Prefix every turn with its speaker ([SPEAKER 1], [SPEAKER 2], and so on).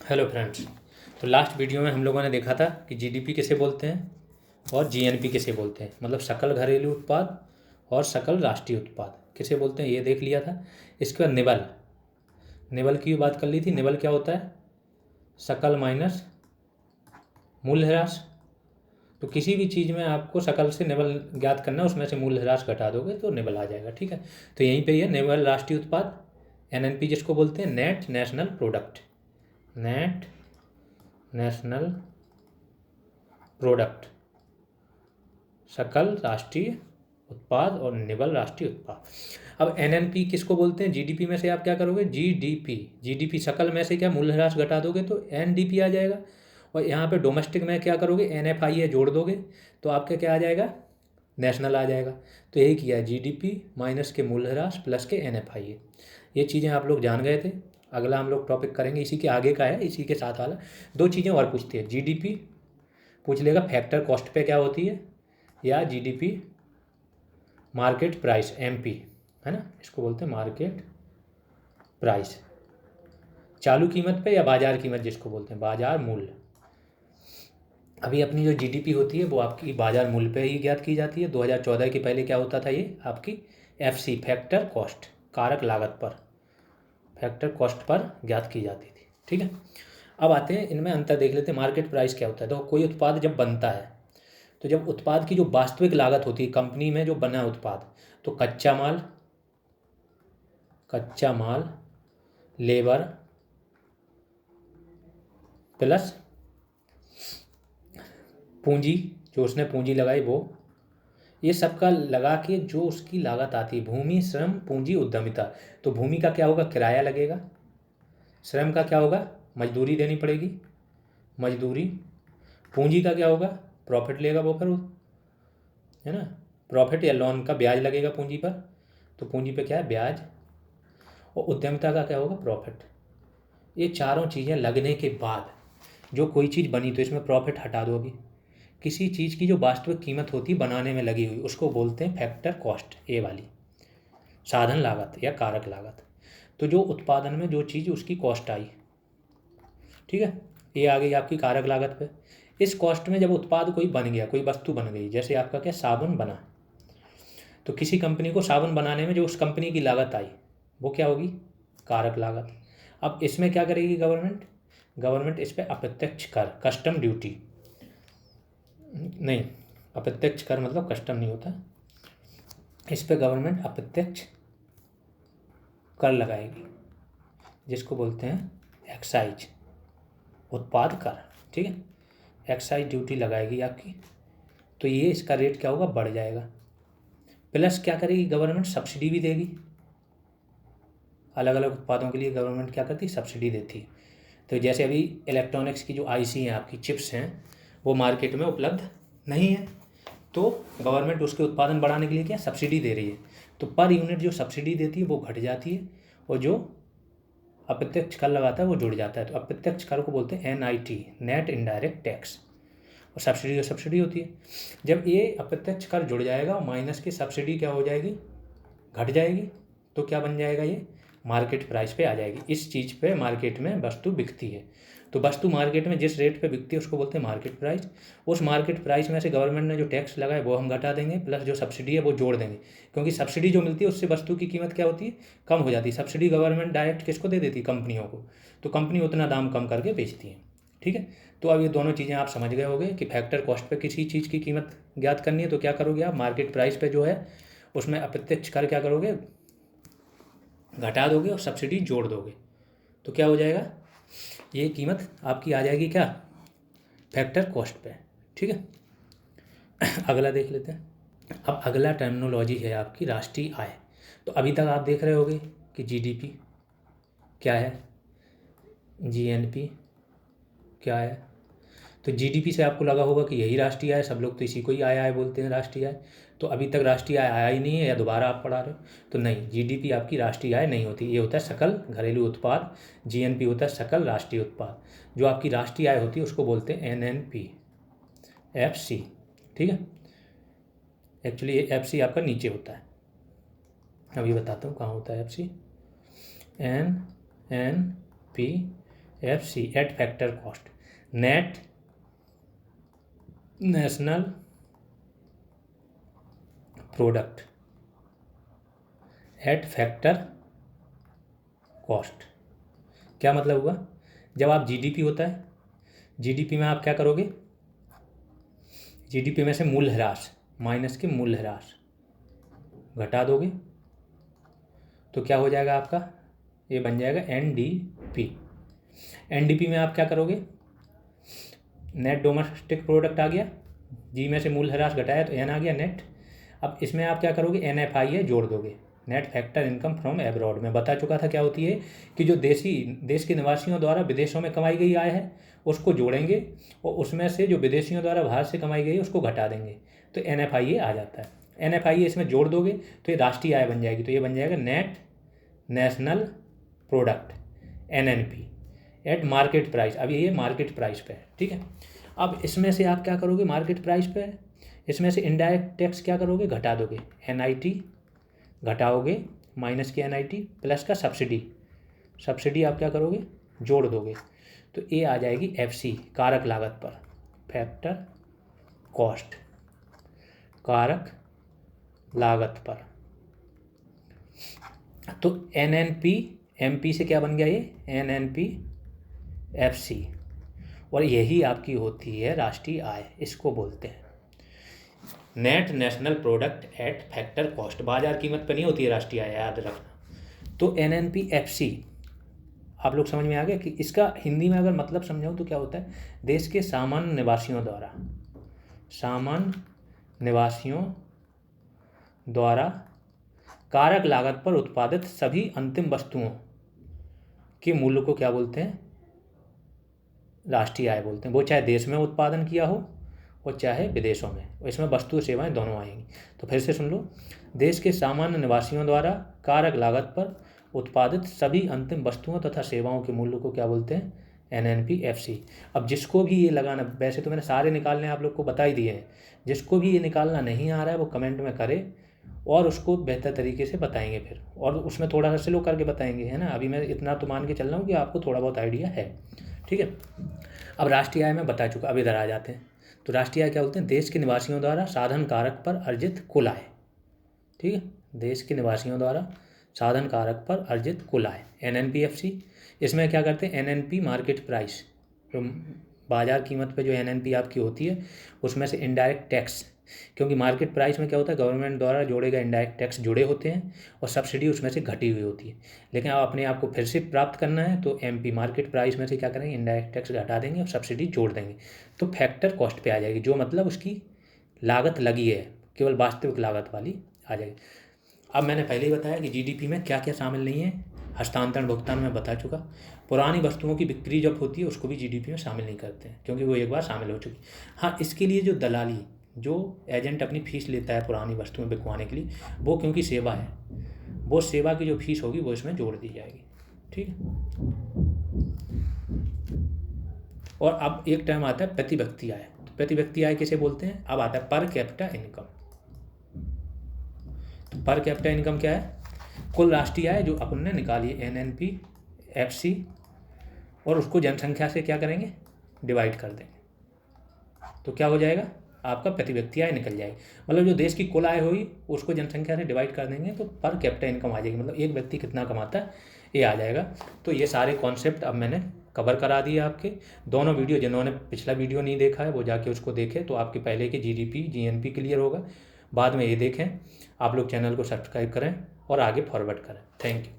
[SPEAKER 1] Hello friends. तो last video में हम लोगों ने देखा था कि जीडीपी किसे बोलते हैं और जीएनपी किसे बोलते हैं, मतलब सकल घरेलू उत्पाद और सकल राष्ट्रीय उत्पाद किसे बोलते हैं, ये देख लिया था। इसके बाद निबल निबल की बात कर ली थी। निबल क्या होता है? सकल माइनस मूल्यह्रास। तो किसी भी चीज़ में आपको सकल से निबल ज्ञात करना है, उसमें से मूल्यह्रास घटा दोगे तो निबल आ जाएगा। ठीक है, तो यहीं पे ये निबल राष्ट्रीय उत्पाद एनएनपी जिसको बोलते हैं, net national product. Net national product सकल राष्ट्रीय उत्पाद और निबल राष्ट्रीय उत्पाद। अब एनएनपी किसको बोलते हैं? जीडीपी में से आप क्या करोगे? जीडीपी सकल में से क्या मूल्यह्रास घटा दोगे तो एनडीपी आ जाएगा। और यहाँ पे डोमेस्टिक में क्या करोगे? एनएफआई है जोड़ दोगे तो आपका क्या आ जाएगा? नेशनल आ जाएगा। तो यही किया है, जीडीपी माइनस के मूल्यह्रास प्लस के एनएफआई है। ये चीज़ें आप लोग जान गए थे। अगला हम लोग टॉपिक करेंगे इसी के आगे का है, इसी के साथ वाला। दो चीज़ें और पूछती है। जीडीपी पूछ लेगा फैक्टर कॉस्ट पे क्या होती है, या जीडीपी मार्केट प्राइस एमपी, है ना, इसको बोलते हैं मार्केट प्राइस, चालू कीमत पे या बाजार कीमत जिसको बोलते हैं बाजार मूल्य। अभी अपनी जो जीडीपी होती है वो आपकी बाजार मूल्य पे ही ज्ञात की जाती है। 2014 के पहले क्या होता था? ये आपकी एफसी फैक्टर कॉस्ट, कारक लागत पर, फैक्टर कॉस्ट पर ज्ञात की जाती थी। ठीक है, अब आते हैं इनमें अंतर देख लेते हैं। मार्केट प्राइस क्या होता है? तो कोई उत्पाद जब बनता है तो जब उत्पाद की जो वास्तविक लागत होती है कंपनी में जो बना उत्पाद, तो कच्चा माल लेबर प्लस पूंजी, जो उसने पूंजी लगाई वो, ये सबका लगा के जो उसकी लागत आती है, भूमि श्रम पूंजी उद्यमिता। तो भूमि का क्या होगा? किराया लगेगा। श्रम का क्या होगा? मजदूरी देनी पड़ेगी, मजदूरी। पूंजी का क्या होगा? प्रॉफिट लेगा वो, फिर है ना, प्रॉफिट या लोन का ब्याज लगेगा पूंजी पर, तो पूंजी पे क्या है? ब्याज। और उद्यमिता का क्या होगा? प्रॉफिट। ये चारों चीज़ें लगने के बाद जो कोई चीज़ बनी, तो इसमें प्रॉफिट हटा दो। अभी किसी चीज़ की जो वास्तविक कीमत होती है बनाने में लगी हुई, उसको बोलते हैं फैक्टर कॉस्ट, ए वाली, साधन लागत या कारक लागत। तो जो उत्पादन में जो चीज़ उसकी कॉस्ट आई, ठीक है, ये आ गई आपकी कारक लागत पे। इस कॉस्ट में जब उत्पाद कोई बन गया, कोई वस्तु बन गई, जैसे आपका क्या साबुन बना, तो किसी कंपनी को साबुन बनाने में जो उस कंपनी की लागत आई वो क्या होगी? कारक लागत। अब इसमें क्या करेगी गवर्नमेंट इस पर अप्रत्यक्ष कर, कस्टम ड्यूटी नहीं, अप्रत्यक्ष कर मतलब कस्टम नहीं होता, इस पर गवर्नमेंट अप्रत्यक्ष कर लगाएगी जिसको बोलते हैं एक्साइज, उत्पाद कर। ठीक है, एक्साइज ड्यूटी लगाएगी आपकी, तो ये इसका रेट क्या होगा? बढ़ जाएगा। प्लस क्या करेगी गवर्नमेंट? सब्सिडी भी देगी। अलग अलग उत्पादों के लिए गवर्नमेंट क्या करती है? सब्सिडी देती है। तो जैसे अभी इलेक्ट्रॉनिक्स की जो आईसी हैं, आपकी चिप्स हैं, वो मार्केट में उपलब्ध नहीं है, तो गवर्नमेंट उसके उत्पादन बढ़ाने के लिए क्या सब्सिडी दे रही है, तो पर यूनिट जो सब्सिडी देती है वो घट जाती है, और जो अप्रत्यक्ष कर लगाता है वो जुड़ जाता है। तो अप्रत्यक्ष कर को बोलते हैं एनआईटी, नेट इनडायरेक्ट टैक्स, और सब्सिडी होती है। जब ये अप्रत्यक्ष कर जुड़ जाएगा और माइनस की सब्सिडी क्या हो जाएगी? घट जाएगी। तो क्या बन जाएगा? ये मार्केट प्राइस पे आ जाएगी। इस चीज़ पे मार्केट में वस्तु बिकती है, तो वस्तु मार्केट में जिस रेट पे बिकती है उसको बोलते हैं मार्केट प्राइस। उस मार्केट प्राइस में से गवर्नमेंट ने जो टैक्स लगाए वो हम घटा देंगे, प्लस जो सब्सिडी है वो जोड़ देंगे, क्योंकि सब्सिडी जो मिलती है उससे वस्तु की कीमत क्या होती है? कम हो जाती है। सब्सिडी गवर्नमेंट डायरेक्ट किसको दे देती है? कंपनियों को, तो कंपनी उतना दाम कम करके बेचती है। ठीक है, तो अब ये दोनों चीज़ें आप समझ गए होंगे कि फैक्टर कॉस्ट पे किसी चीज़ की कीमत ज्ञात करनी है तो क्या करोगे आप? मार्केट प्राइस पे जो है उसमें अप्रत्यक्ष कर क्या करोगे? घटा दोगे और सब्सिडी जोड़ दोगे, तो क्या हो जाएगा? ये कीमत आपकी आ जाएगी क्या? फैक्टर कॉस्ट पे। ठीक है, अगला देख लेते हैं। अब अगला टर्मिनोलॉजी है आपकी राष्ट्रीय आय। तो अभी तक आप देख रहे होगे कि जीडीपी क्या है, जीएनपी क्या है। तो जीडीपी से आपको लगा होगा कि यही राष्ट्रीय आय, सब लोग तो इसी को ही आय बोलते हैं राष्ट्रीय आय। तो अभी तक राष्ट्रीय आय आया ही नहीं है, या दोबारा आप पढ़ा रहे हो? तो नहीं, जीडीपी आपकी राष्ट्रीय आय नहीं होती, ये होता है सकल घरेलू उत्पाद। जीएनपी होता है सकल राष्ट्रीय उत्पाद। जो आपकी राष्ट्रीय आय होती है उसको बोलते हैं एनएनपी, एफसी। ठीक है, एक्चुअली ये एफसी आपका नीचे होता है, अभी बताता हूँ कहाँ होता है FC. N N P FC at factor cost, net national product at factor cost. क्या मतलब हुआ? जब आप जीडीपी होता है, जीडीपी में आप क्या करोगे, जीडीपी में से मूल्यह्रास माइनस के मूल्यह्रास घटा दोगे तो क्या हो जाएगा आपका, ये बन जाएगा एनडीपी। एनडीपी में आप क्या करोगे, नेट डोमेस्टिक प्रोडक्ट आ गया, जी में से मूल्यह्रास घटाया तो एन आ गया नेट। अब इसमें आप क्या करोगे, एनएफआईए जोड़ दोगे, net factor income from abroad. में बता चुका था क्या होती है कि जो देश के निवासियों द्वारा विदेशों में कमाई गई आय है उसको जोड़ेंगे और उसमें से जो विदेशियों द्वारा बाहर से कमाई गई उसको घटा देंगे तो एनएफआईए आ जाता है। एनएफआईए इसमें जोड़ दोगे तो ये राष्ट्रीय आय बन जाएगी, तो ये बन जाएगा net national product NNP eight market price. अब ये मार्केट प्राइस पे है, ठीक है। अब इसमें से आप क्या करोगे, मार्केट प्राइस पे इसमें से इनडायरेक्ट टैक्स क्या करोगे, घटा दोगे, एनआईटी घटाओगे माइनस के एनआईटी प्लस का सब्सिडी आप क्या करोगे, जोड़ दोगे तो ये आ जाएगी एफसी कारक लागत पर, फैक्टर कॉस्ट कारक लागत पर। तो एनएनपी एमपी से क्या बन गया, ये एनएनपी एफसी, और यही आपकी होती है राष्ट्रीय आय, इसको बोलते हैं net national product at factor cost. बाजार कीमत पर नहीं होती है राष्ट्रीय आय, याद रखना। तो एनएनपी एफसी आप लोग समझ में आ गया कि इसका हिंदी में अगर मतलब समझाऊँ तो क्या होता है, देश के सामान्य निवासियों द्वारा कारक लागत पर उत्पादित सभी अंतिम वस्तुओं के मूल्य को क्या बोलते हैं, राष्ट्रीय आय बोलते हैं। वो चाहे देश में उत्पादन किया हो और चाहे विदेशों में, इसमें वस्तु सेवाएं दोनों आएंगी। तो फिर से सुन लो, देश के सामान्य निवासियों द्वारा कारक लागत पर उत्पादित सभी अंतिम वस्तुओं तथा सेवाओं के मूल्य को क्या बोलते हैं, एनएनपी एफसी। अब जिसको भी ये लगाना, वैसे तो मैंने सारे निकालने आप लोग को बता ही दिए हैं, जिसको भी ये निकालना नहीं आ रहा है वो कमेंट में करे और उसको बेहतर तरीके से बताएंगे फिर, और उसमें थोड़ा सा स्लो करके बताएंगे, है ना। अभी मैं इतना तो मान के चल रहा हूँ कि आपको थोड़ा बहुत आइडिया है, ठीक है। अब राष्ट्रीय आय में बता चुका, अब इधर आ जाते हैं। तो राष्ट्रीय आय क्या बोलते हैं, देश के निवासियों द्वारा साधन कारक पर अर्जित कुल आय, ठीक है, देश के निवासियों द्वारा साधन कारक पर अर्जित कुल आय, एनएनपीएफसी। इसमें क्या करते हैं, एनएनपी मार्केट प्राइस, जो बाजार कीमत पे जो एनएनपी आपकी होती है उसमें से इनडायरेक्ट टैक्स, क्योंकि मार्केट प्राइस में क्या होता है, गवर्नमेंट द्वारा जोड़े गए इनडायरेक्ट टैक्स जुड़े होते हैं और सब्सिडी उसमें से घटी हुई होती है। लेकिन आप अपने आप को फिर से प्राप्त करना है तो एमपी मार्केट प्राइस में से क्या करेंगे, इनडायरेक्ट टैक्स घटा देंगे और सब्सिडी जोड़ देंगे तो फैक्टर कॉस्ट पे आ जाएगी, जो मतलब उसकी लागत लगी है, केवल वास्तविक लागत वाली आ जाएगी। अब मैंने पहले ही बताया कि जीडीपी में क्या क्या शामिल नहीं है, हस्तांतरण भुगतान में बता चुका। पुरानी वस्तुओं की बिक्री जब होती है उसको भी जीडीपी में शामिल नहीं करते हैं क्योंकि वो एक बार शामिल हो चुकी। हाँ, इसके लिए जो दलाली, जो एजेंट अपनी फीस लेता है पुरानी वस्तुएं बिकवाने के लिए, वो क्योंकि सेवा है, वो सेवा की जो फीस होगी वो इसमें जोड़ दी जाएगी, ठीक है। और अब एक टाइम आता है प्रति व्यक्ति आय। तो प्रति व्यक्ति आय किसे बोलते हैं, अब आता है पर कैपिटा इनकम। तो पर कैपिटा इनकम क्या है, कुल राष्ट्रीय आय जो अपन ने निकाली है एनएनपी एफसी, और उसको जनसंख्या से क्या करेंगे, डिवाइड कर देंगे तो क्या हो जाएगा, आपका प्रति व्यक्ति आय निकल जाएगी। मतलब जो देश की कुल आय हुई उसको जनसंख्या से डिवाइड कर देंगे तो पर कैपिटा इनकम आ जाएगी, मतलब एक व्यक्ति कितना कमाता है ये आ जाएगा। तो ये सारे कॉन्सेप्ट अब मैंने कवर करा दिए आपके दोनों वीडियो। जिन्होंने पिछला वीडियो नहीं देखा है वो जाके उसको देखें तो आपके पहले के जीडीपी जीएनपी क्लियर होगा। बाद में ये देखें, आप लोग चैनल को सब्सक्राइब करें और आगे फॉरवर्ड करें। Thank you.